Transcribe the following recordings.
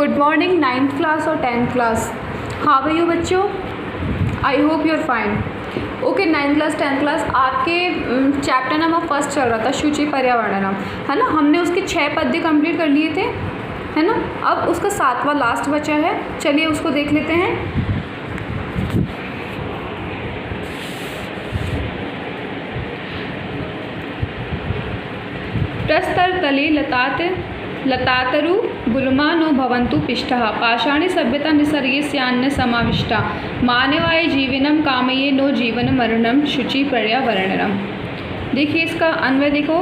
Good morning 9th class और 10th class. How are you बच्चों? I hope you are fine. Okay, 9th class 10th class आपके chapter number 1 चल रहा था शुचि पर्यावरणम, है ना। हमने उसके 6 पद्य कंप्लीट कर लिए थे, है ना। अब उसका 7वां लास्ट बचा है, चलिए उसको देख लेते हैं। प्रस्तरतले लतातरु गुल्मानो भवन्तु पिष्टः पाषाणी सभ्यता निसर्गे स्यान्न समाविष्टा मानवाय जीवनम कामये नो जीवन मरणम शुचि पर्यावरणम। देखिए इसका अन्वय देखो।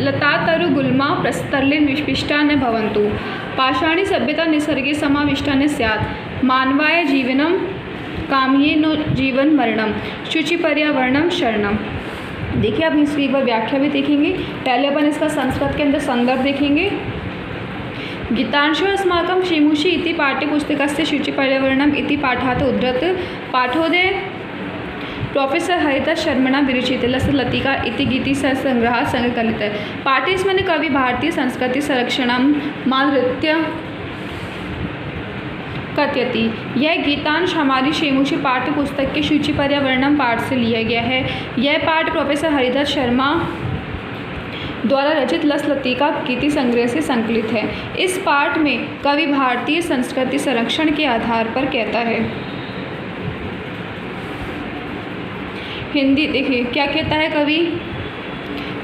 लतातरु गुल्मा प्रस्तरले निष्पिष्टा न भवन्तु पाषाणी सभ्यता निसर्गे समाविष्टा न स्यात् मानवाय जीवनम कामये नो जीवन मरणम शुचि पर्यावरणम शरणम। देखिए अब इसकी एक बार व्याख्या भी देखेंगे। पहले अपन इसका संस्कृत के अंदर संदर्भ देखेंगे। गीतांशु अस्माकं शेमुषि इति पाठ्यपुस्तकस्य शुचि पर्यावरणम इति पाठात् उद्धृत पाठोदय प्रोफेसर हरिदास शर्मणा विरचित लतिका इति गीति संग्रह संकलित है। पाठेस्मिन् कवि भारतीय संस्कृति संरक्षणम मानृत्य कथयति। यह गीतांश हमारी शेमुषी पाठ्य पुस्तक के शुचि पर्यावरणम पाठ से लिया गया है। यह पाठ प्रोफेसर हरिदास शर्मा द्वारा रचित लतिका गीति संग्रह से संकलित है। इस पाठ में कवि भारतीय संस्कृति संरक्षण के आधार पर कहता है। हिंदी देखिए क्या कहता है कवि।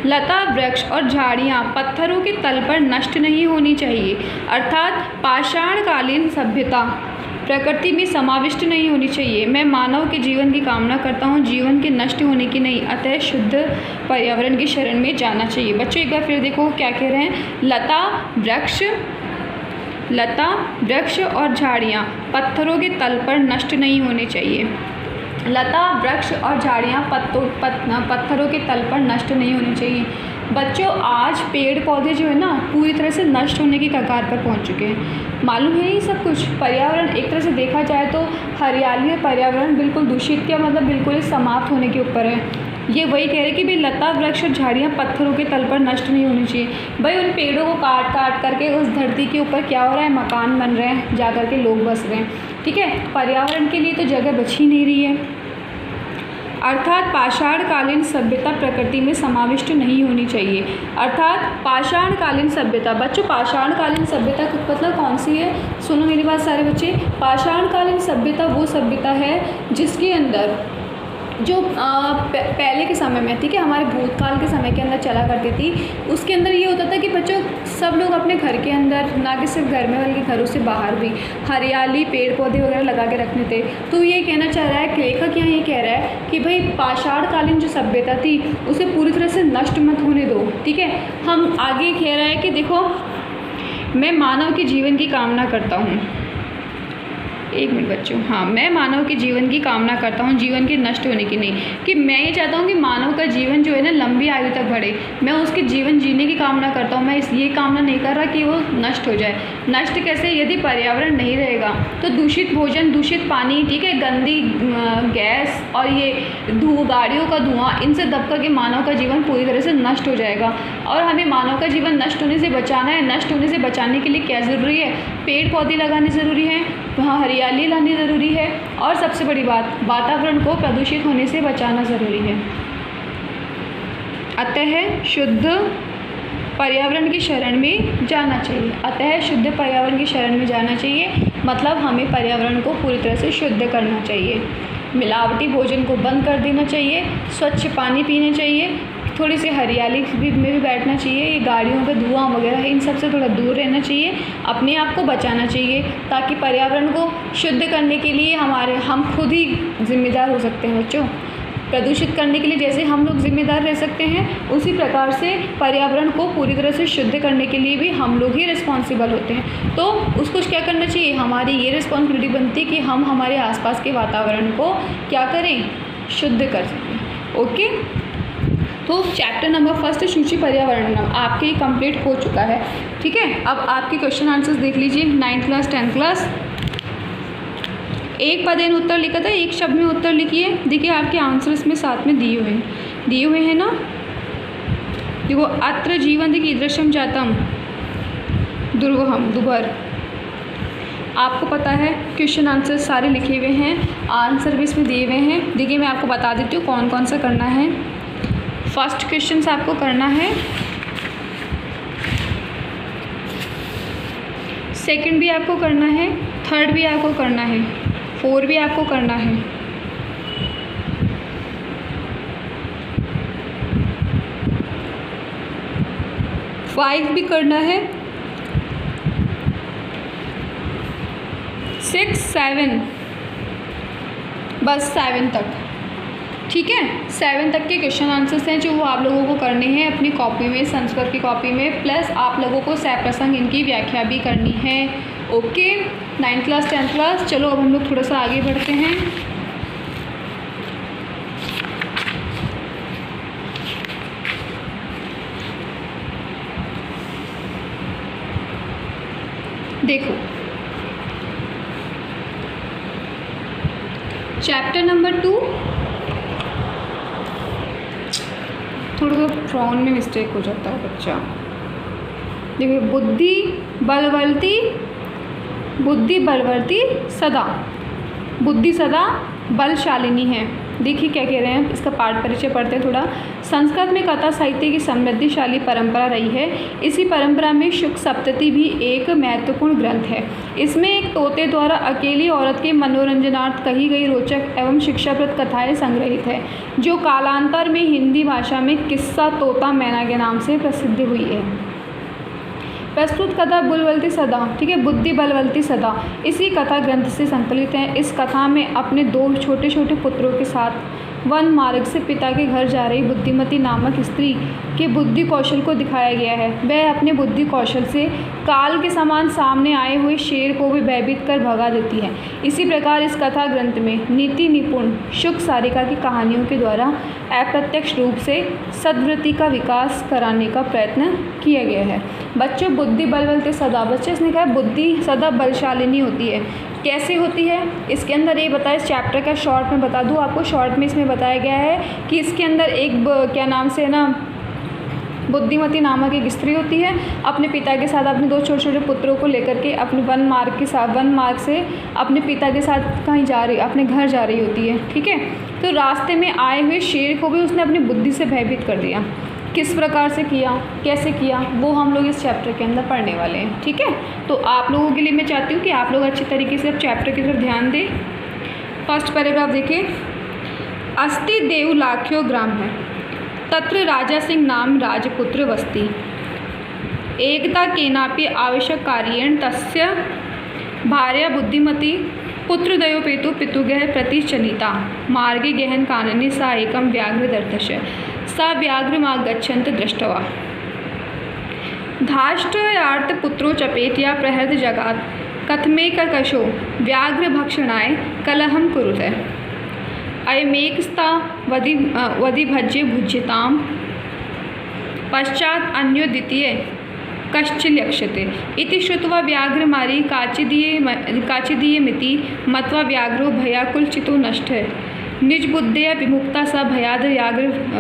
लता वृक्ष और झाड़ियाँ पत्थरों के तल पर नष्ट नहीं होनी चाहिए, अर्थात पाषाणकालीन सभ्यता प्रकृति में समाविष्ट नहीं होनी चाहिए। मैं मानव के जीवन की कामना करता हूँ, जीवन के नष्ट होने की नहीं, अतः शुद्ध पर्यावरण की शरण में जाना चाहिए। बच्चों एक बार फिर देखो क्या कह रहे हैं। लता वृक्ष और झाड़ियाँ पत्थरों के तल पर नष्ट नहीं होने चाहिए। लता वृक्ष और झाड़ियाँ पत्थरों के तल पर नष्ट नहीं होनी चाहिए। बच्चों आज पेड़ पौधे जो है ना पूरी तरह से नष्ट होने की कगार पर पहुंच चुके हैं। मालूम है ये सब कुछ। पर्यावरण एक तरह से देखा जाए तो हरियाली और पर्यावरण बिल्कुल दूषित क्या मतलब बिल्कुल समाप्त होने के ऊपर है। ये वही कह रहे कि भाई लता वृक्ष और झाड़ियाँ पत्थरों के तल पर नष्ट नहीं होनी चाहिए। भाई उन पेड़ों को काट करके उस धरती के ऊपर क्या हो रहा है, मकान बन रहे हैं, जा कर के लोग बस रहे हैं। ठीक है, पर्यावरण के लिए तो जगह बची नहीं रही है। अर्थात पाषाणकालीन सभ्यता प्रकृति में समाविष्ट नहीं होनी चाहिए। अर्थात पाषाणकालीन सभ्यता, बच्चों पाषाणकालीन सभ्यता मतलब कौन सी है? सुनो मेरी बात सारे बच्चे। पाषाणकालीन सभ्यता वो सभ्यता है जिसके अंदर जो पहले के समय में, ठीक है, हमारे भूतकाल के समय के अंदर चला करती थी। उसके अंदर ये होता था कि बच्चों सब लोग अपने घर के अंदर, ना कि सिर्फ घर में बल्कि घरों से बाहर भी हरियाली पेड़ पौधे वगैरह लगा के रखने थे। तो ये कहना चाह रहा है लेखक यहाँ ये कह रहा है कि भाई पाषाणकालीन जो सभ्यता थी उसे पूरी तरह से नष्ट मत होने दो। ठीक है, हम आगे कह रहा है कि देखो मैं मानव के जीवन की कामना करता हूँ। एक मिनट बच्चों, हाँ, मैं मानव के जीवन की कामना करता हूँ, जीवन के नष्ट होने की नहीं। कि मैं ये चाहता हूँ कि मानव का जीवन जो है ना लंबी आयु तक बढ़े। मैं उसके जीवन जीने की कामना करता हूँ। मैं ये कामना नहीं कर रहा कि वो नष्ट हो जाए। नष्ट कैसे? यदि पर्यावरण नहीं रहेगा तो दूषित भोजन, दूषित पानी, ठीक है, गंदी गैस और ये गाड़ियों का धुआं, इनसे दब करके मानव का जीवन पूरी तरह से नष्ट हो जाएगा। और हमें मानव का जीवन नष्ट होने से बचाना है। नष्ट होने से बचाने के लिए क्या ज़रूरी है? पेड़ पौधे लगाने ज़रूरी है, वहाँ हरियाली लानी ज़रूरी है, और सबसे बड़ी बात वातावरण को प्रदूषित होने से बचाना ज़रूरी है। अतः शुद्ध पर्यावरण की शरण में जाना चाहिए। अतः शुद्ध पर्यावरण की शरण में जाना चाहिए मतलब हमें पर्यावरण को पूरी तरह से शुद्ध करना चाहिए। मिलावटी भोजन को बंद कर देना चाहिए, स्वच्छ पानी पीना चाहिए, थोड़ी सी हरियाली में भी बैठना चाहिए, ये गाड़ियों का धुआं वगैरह इन सब से थोड़ा दूर रहना चाहिए, अपने आप को बचाना चाहिए ताकि पर्यावरण को शुद्ध करने के लिए हम खुद ही जिम्मेदार हो सकते हैं। बच्चों प्रदूषित करने के लिए जैसे हम लोग जिम्मेदार रह सकते हैं, उसी प्रकार से पर्यावरण को पूरी तरह से शुद्ध करने के लिए भी हम लोग ही रिस्पॉन्सिबल होते हैं। तो उसको क्या करना चाहिए? हमारी ये रिस्पॉन्सिबिलिटी बनती है कि हम हमारे आसपास के वातावरण को क्या करें? शुद्ध कर सकें। ओके, तो चैप्टर नंबर 1 शुचि पर्यावरणम आपके कंप्लीट हो चुका है। ठीक है, अब आपके क्वेश्चन आंसर्स देख लीजिए। 9th क्लास 10th क्लास एक पदेन उत्तर लिखा था, एक शब्द में उत्तर लिखिए। देखिए आपके आंसर्स में साथ में दिए हुए हैं ना। देखो अत्र जीवन कीदृशम जातम, दुर्गम, दुर्भर। आपको पता है क्वेश्चन आंसर सारे लिखे हुए हैं, आंसर भी इसमें दिए हुए हैं। देखिए मैं आपको बता देती हूँ कौन कौन सा करना है। फर्स्ट क्वेश्चन से आपको करना है, सेकंड भी आपको करना है, थर्ड भी आपको करना है, फोर भी आपको करना है, फाइव भी करना है, 6, 7, बस 7 तक। ठीक है, 7 तक के क्वेश्चन आंसर्स हैं जो वो आप लोगों को करने हैं अपनी कॉपी में, संस्कृत की कॉपी में, प्लस आप लोगों को सप्रसंग इनकी व्याख्या भी करनी है। Okay, 9th class 10th class. चलो अब हम लोग थोड़ा सा आगे बढ़ते हैं। देखो चैप्टर नंबर 2, थोड़ा सा फ्रॉन में मिस्टेक हो जाता है बच्चा। देखिए बुद्धि बलवर्ती सदा, बुद्धि सदा बलशालिनी है। देखिए क्या कह रहे हैं, इसका पाठ परिचय पढ़ते हैं थोड़ा। संस्कृत में कथा साहित्य की समृद्धिशाली परंपरा रही है। इसी परंपरा में शुक सप्तति भी एक महत्वपूर्ण ग्रंथ है। इसमें एक तोते द्वारा अकेली औरत के मनोरंजनार्थ कही गई रोचक एवं शिक्षाप्रद कथाएं संग्रहित है, जो कालांतर में हिंदी भाषा में किस्सा तोता मैना के नाम से प्रसिद्ध हुई है। प्रस्तुत कथा बुलवलती सदा, ठीक है, बुद्धि बलवलती सदा इसी कथा ग्रंथ से संकलित है। इस कथा में अपने 2 छोटे छोटे पुत्रों के साथ वन मार्ग से पिता के घर जा रही बुद्धिमती नामक स्त्री के बुद्धि कौशल को दिखाया गया है। वह अपने बुद्धि कौशल से काल के समान सामने आए हुए शेर को भी भयभीत कर भगा देती है। इसी प्रकार इस कथा ग्रंथ में नीति निपुण शुक सारिका की कहानियों के द्वारा अप्रत्यक्ष रूप से सद्वृत्ति का विकास कराने का प्रयत्न किया गया है। बच्चों बुद्धि बलवलते सदा, बच्चे इसने कहा बुद्धि सदा बलशालिनी होती है। कैसे होती है इसके अंदर ये बताया, इस चैप्टर का शॉर्ट में बता दूँ आपको। शॉर्ट में इसमें बताया गया है कि इसके अंदर एक क्या नाम से है ना, बुद्धिमती नामक एक स्त्री होती है, अपने पिता के साथ अपने 2 छोटे छोटे पुत्रों को लेकर के अपने वन मार्ग से अपने पिता के साथ कहीं जा रही, अपने घर जा रही होती है। ठीक है, तो रास्ते में आए हुए शेर को भी उसने अपनी बुद्धि से भयभीत कर दिया। किस प्रकार से किया, कैसे किया, वो हम लोग इस चैप्टर के अंदर पढ़ने वाले हैं। ठीक है, तो आप लोगों के लिए मैं चाहती हूँ कि आप लोग अच्छी तरीके से अब चैप्टर की तरफ ध्यान दें। फर्स्ट पैराग्राफ देखिए। अस्ति देवलाख्यो ग्राम है, तत्र राजा सिंह नाम राजपुत्र वस्ति। एकता केनापि आवश्यक कार्येण तस्य भार्या बुद्धिमती पुत्रद्वयोपेतु पितुगः प्रतिचलिता। मार्गे गहन कानने सा एकं व्याघ्र दर्दश, सा व्याघ्रमागच्छन्त दृष्ट्वा धाष्टयार्थ पुत्रो चपेत्या प्रहृत जगात् कथमेककशो व्याघ्रभक्षणाय कलहं कुरुते। अयमेकस्ता वधिभज्य भुज्यतां पश्चात् अन्यो द्वितीय कश्चिल्यक्षते इति श्रुत्वा व्याघ्रमारी काचिदीयमिति मत्वा व्याघ्रो भयाकुलचितो नष्टः। निजबुद्धया विमुक्ता सा भयाद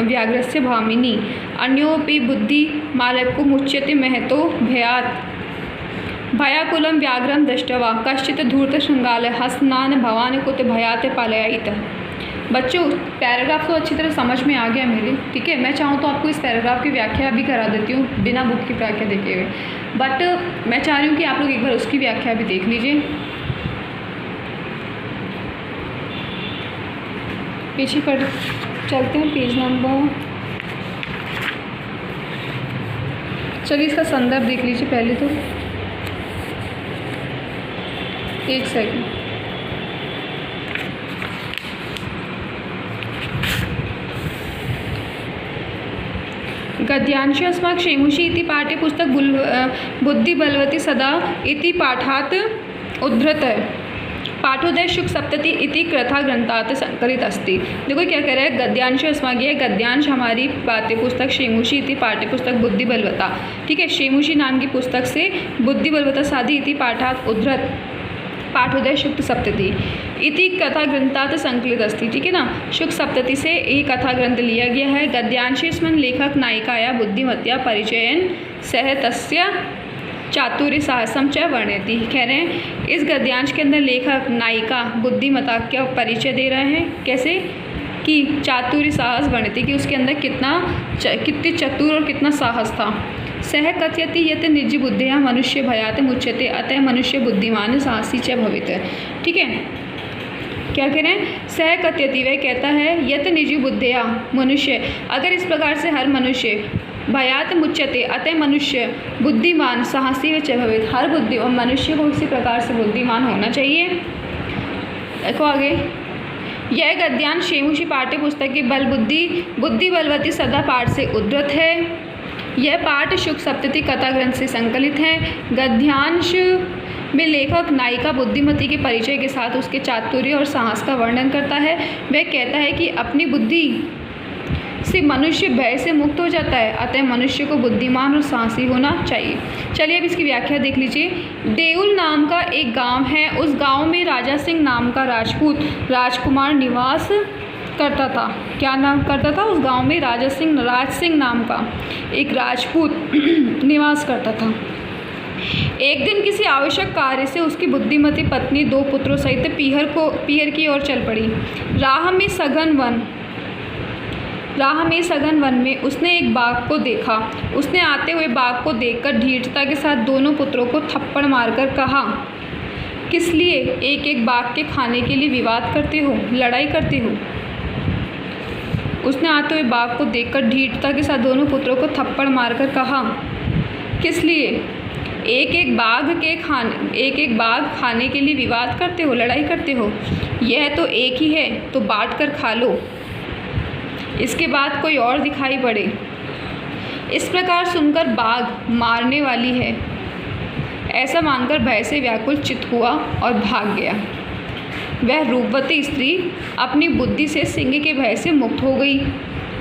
व्याघ्रस्य भामिनी। अन्योपि बुद्धिमालकुमुच्यते महतो भयात्। भयाकुलं व्याघ्रं दृष्ट्वा कश्चित् धूर्तशृङ्गालः हसनान् भवान् कुत भयात् पालयित। बच्चों पैराग्राफ तो अच्छी तरह समझ में आ गया मेरे। ठीक है, मैं चाहूँ तो आपको इस पैराग्राफ की व्याख्या भी करा देती हूँ बिना बुक की व्याख्या देखे हुए, बट मैं चाह रही हूँ कि आप लोग एक बार उसकी व्याख्या भी देख लीजिए। पीछे पढ़ चलते हैं, पेज नंबर, चलिए इसका संदर्भ देख लीजिए पहले तो। एक सेकंड, गद्यांश अस्माकं क्षेमुषी इति पाठ्यपुस्तक बुद्धि बलवती सदा इति पाठात् उद्धृतः। पाठोदय शुक सप्तति इति कथा ग्रंथात् संकलित अस्ति। देखो क्या कह रहा है, गद्यांश अस्माकीय, गद्यांश हमारी पाठ्यपुस्तक क्षेमुषी इति पाठ्यपुस्तक बुद्धि बलवता, ठीक है, क्षेमुषी नाम की पुस्तक से बुद्धि बलवता साधि इति पाठात् उद्धृत पाठोदय शुक सप्तति इति कथा ग्रंथात् संकलित अस्ति। ठीक है ना, शुक सप्तति से ये कथा ग्रंथ लिया गया है। गद्यांशेस्मिन् लेखक नायिकाया बुद्धिमत्या परिचयन सह तस्य चातुर्य साहसम च वर्णयति। कह रहे हैं इस गद्यांश के अंदर लेखक नायिका बुद्धिमता का परिचय दे रहे हैं, कैसे कि चातुर्य साहस वर्णयति, कि उसके अंदर कितनी चतुर और कितना साहस था। सह कथयति यत निजी बुद्धिया मनुष्य भयात मुच्यते अतः मनुष्य बुद्धिमान साहसी च भवित। ठीक है, क्या कह रहे हैं, सह कथयति वह कहता है, यत निजी बुद्धिया मनुष्य, अगर इस प्रकार से हर मनुष्य भयात मुच्यते अतः मनुष्य बुद्धिमान साहसी व च भवित, हर मनुष्य को इसी प्रकार से बुद्धिमान होना चाहिए। देखो आगे, यह गद्यांश शेमुषी पाठ्य पुस्तक के बुद्धि बलवती सदा पाठ से उद्धृत है। यह पाठ शुक सप्तति कथा ग्रंथ से संकलित है। गद्यांश में लेखक नायिका बुद्धिमती के परिचय के साथ उसके चातुर्य और साहस का वर्णन करता है। वह कहता है कि अपनी बुद्धि से मनुष्य भय से मुक्त हो जाता है, अतः मनुष्य को बुद्धिमान और साहसी होना चाहिए। चलिए अब इसकी व्याख्या देख लीजिए। देउल नाम का एक गांव है, उस गांव में राजा सिंह नाम का राजपूत राजकुमार निवास करता था। क्या नाम करता था? उस गांव में राज सिंह नाम का एक राजपूत निवास करता था। एक दिन किसी आवश्यक कार्य से उसकी बुद्धिमती पत्नी 2 पुत्रों सहित पीहर की ओर चल पड़ी। राह में सघन वन में उसने एक बाघ को देखा। उसने आते हुए बाघ को देखकर धीरता के साथ दोनों पुत्रों को थप्पड़ मारकर कहा, किस लिए एक एक बाघ के खाने के लिए विवाद करते हो, लड़ाई करते हो। उसने आते हुए बाघ को देखकर धीरता के साथ दोनों पुत्रों को थप्पड़ मारकर कहा, किस लिए एक एक बाघ खाने के लिए विवाद करते हो, लड़ाई करते हो। यह तो एक ही है, तो बांट कर खा लो, इसके बाद कोई और दिखाई पड़े। इस प्रकार सुनकर बाघ मारने वाली है ऐसा मानकर भय से व्याकुल चित्त हुआ और भाग गया। वह रूपवती स्त्री अपनी बुद्धि से सिंह के भय से मुक्त हो गई।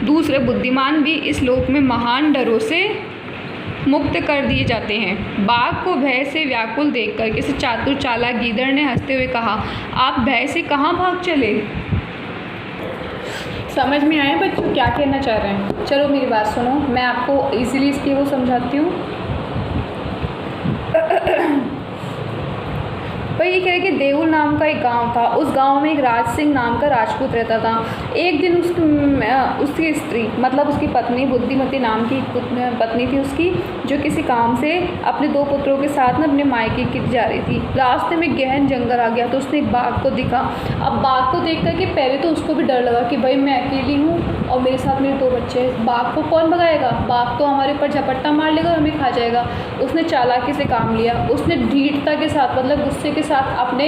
दूसरे बुद्धिमान भी इस लोक में महान डरों से मुक्त कर दिए जाते हैं। बाघ को भय से व्याकुल देखकर किसी चातुर चालाक गीदड़ ने हंसते हुए कहा, आप भय से कहाँ भाग चले। समझ में आया बच्चों क्या कहना चाह रहे हैं? चलो मेरी बात सुनो, मैं आपको इजीली इसकी वो समझाती हूँ। पर ये कह रहे कि देउल नाम का एक गांव था, उस गांव में एक राज सिंह नाम का राजपूत रहता था। एक दिन उसकी स्त्री मतलब उसकी पत्नी बुद्धिमती नाम की पत्नी थी उसकी, जो किसी काम से अपने 2 पुत्रों के साथ ना अपने मायके की जा रही थी। रास्ते में गहन जंगल आ गया तो उसने एक बाघ को दिखा। अब बाघ को देख करके पहले तो उसको भी डर लगा कि भाई मैं अकेली हूँ और मेरे साथ मेरे 2 बच्चे हैं, बाघ को कौन भगाएगा, बाघ तो हमारे ऊपर झपट्टा मार लेगा और हमें खा जाएगा। उसने चालाकी से काम लिया, उसने धीरता के साथ मतलब गुस्से के साथ अपने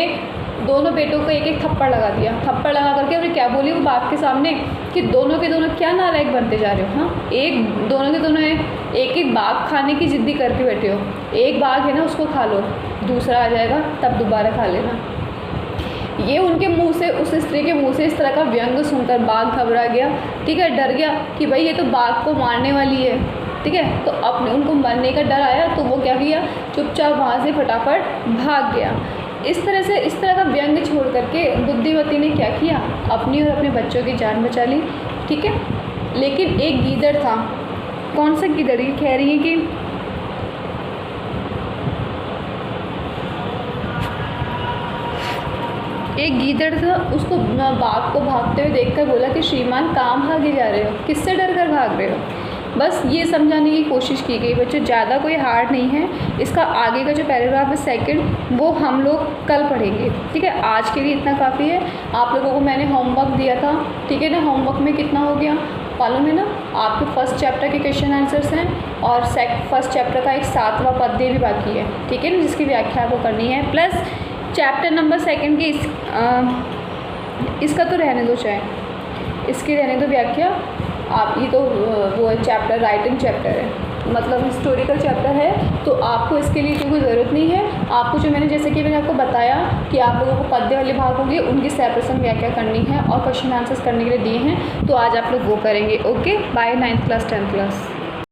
दोनों बेटों को एक एक थप्पड़ लगा दिया। थप्पड़ लगा करके उन्हें क्या बोली वो बाघ के सामने कि दोनों के दोनों क्या नालायक बनते जा रहे हो। हाँ, दोनों के दोनों एक एक बाघ खाने की जिद्दी करके बैठे हो। एक बाघ है ना, उसको खा लो, दूसरा आ जाएगा तब दोबारा खा लेना। ये उनके मुंह से, उस स्त्री के मुंह से इस तरह का व्यंग सुनकर बाघ घबरा गया। ठीक है, डर गया कि भाई ये तो बाघ को मारने वाली है। ठीक है, तो अपने उनको मरने का डर आया तो वो क्या किया, चुपचाप वहाँ से फटाफट भाग गया। इस तरह का व्यंग छोड़ करके बुद्धिमती ने क्या किया, अपनी और अपने बच्चों की जान बचा ली। ठीक है, लेकिन एक गीदड़ था। कौन सा गीदड़? ये कह रही है कि एक गीदड़ था, उसको बाघ को भागते हुए देखकर बोला कि श्रीमान कहाँ भागे जा रहे हो, किससे डर कर भाग रहे हो। बस ये समझाने की कोशिश की गई। बच्चों ज़्यादा कोई हार्ड नहीं है। इसका आगे का जो पैराग्राफ है सेकंड, वो हम लोग कल पढ़ेंगे। ठीक है, आज के लिए इतना काफ़ी है। आप लोगों को मैंने होमवर्क दिया था, ठीक है ना। होमवर्क में कितना हो गया मालूम है ना, आपके फर्स्ट चैप्टर के क्वेश्चन आंसर्स हैं और फर्स्ट चैप्टर का एक 7वां पद्य भी बाकी है। ठीक है ना, जिसकी व्याख्या आपको करनी है, प्लस चैप्टर नंबर 2 की इसका तो रहने दो, चाहे इसकी रहने दो व्याख्या। आप ये तो वो चैप्टर राइटिंग चैप्टर है, मतलब हिस्टोरिकल चैप्टर है, तो आपको इसके लिए कोई ज़रूरत नहीं है। आपको जो जैसे कि मैंने आपको बताया कि आप लोगों को पद्य वाले भाग होंगे उनकी सेपरेशन व्याख्या करनी है और क्वेश्चन आंसर्स करने के लिए दिए हैं, तो आज आप लोग वो करेंगे। Okay, bye 9th class 10th class.